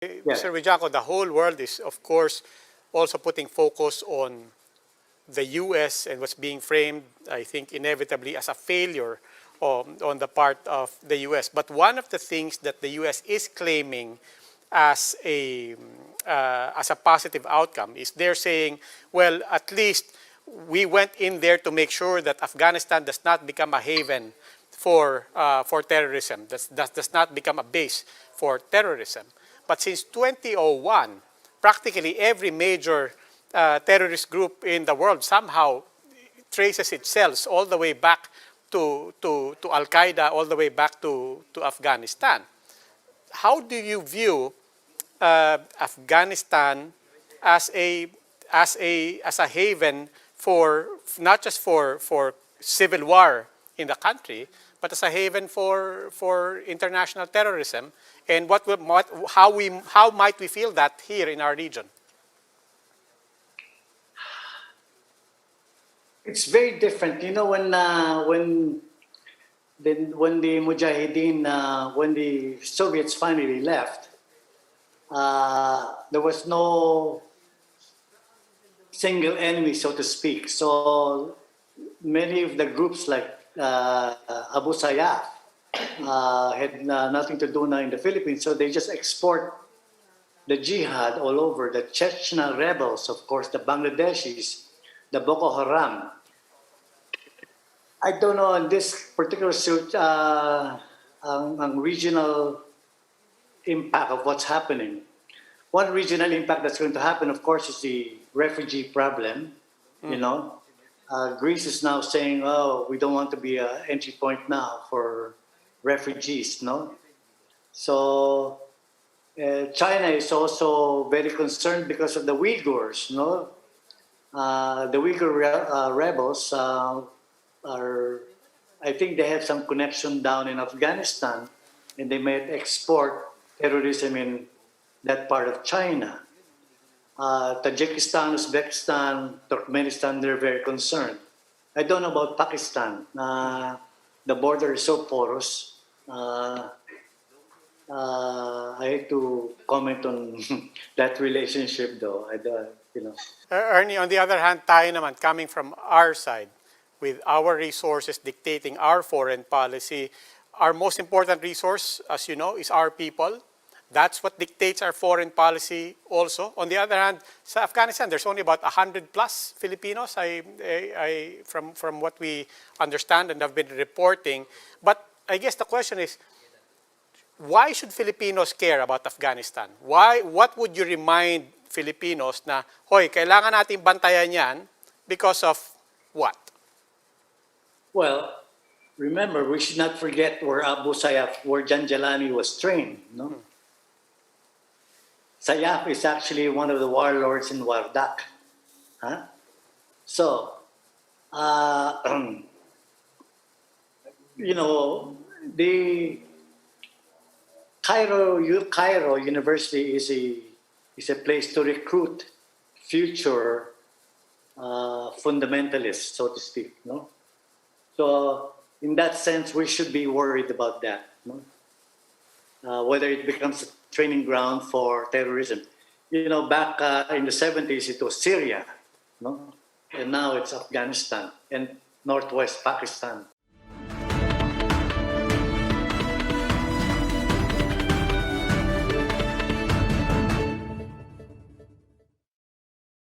Yeah. Mr. Wijangco, the whole world is, of course, also putting focus on the U.S. and what's being framed, I think, inevitably as a failure on the part of the U.S. But one of the things that the U.S. is claiming as a positive outcome is they're saying, well, at least we went in there to make sure that Afghanistan does not become a haven for terrorism, does not become a base for terrorism. But since 2001, practically every major terrorist group in the world somehow traces itself all the way back to Al-Qaeda, all the way back to Afghanistan. How do you view Afghanistan as a haven for not just for civil war in the country, but as a haven for international terrorism? And how might we feel that here in our region? It's very different. You know, when the Mujahideen, when the Soviets finally left, there was no single enemy, so to speak. So many of the groups like Abu Sayyaf had nothing to do now in the Philippines, so they just export the jihad all over. The Chechen rebels, of course, the Bangladeshis, the Boko Haram. I don't know in this particular suit, regional impact of what's happening. One regional impact that's going to happen, of course, is the refugee problem. You know, Greece is now saying, "Oh, we don't want to be an entry point now for refugees." No, so China is also very concerned because of the Uyghurs. No, the Uyghur rebels are, I think they have some connection down in Afghanistan, and they might export terrorism in that part of China. Tajikistan, Uzbekistan, Turkmenistan, they're very concerned. I don't know about Pakistan. The border is so porous. I hate to comment on that relationship, though. You know. Ernie, on the other hand, tayo naman, coming from our side, with our resources dictating our foreign policy, our most important resource, as you know, is our people. That's what dictates our foreign policy also. On the other hand, sa Afghanistan, there's only about 100 plus Filipinos, from what we understand and have been reporting. But I guess the question is, why should Filipinos care about Afghanistan? What would you remind Filipinos na, hoy, kailangan natin bantayan yan because of what? Well, remember, we should not forget where Abu Sayyaf, where Janjalani was trained. No? Sayyaf is actually one of the warlords in Wardak. Huh? So, you know, the Cairo University is a place to recruit future fundamentalists, so to speak. No. So, in that sense, we should be worried about that. No? Whether it becomes a training ground for terrorism. You know, back in the 70s, it was Syria, no? And now it's Afghanistan and northwest Pakistan.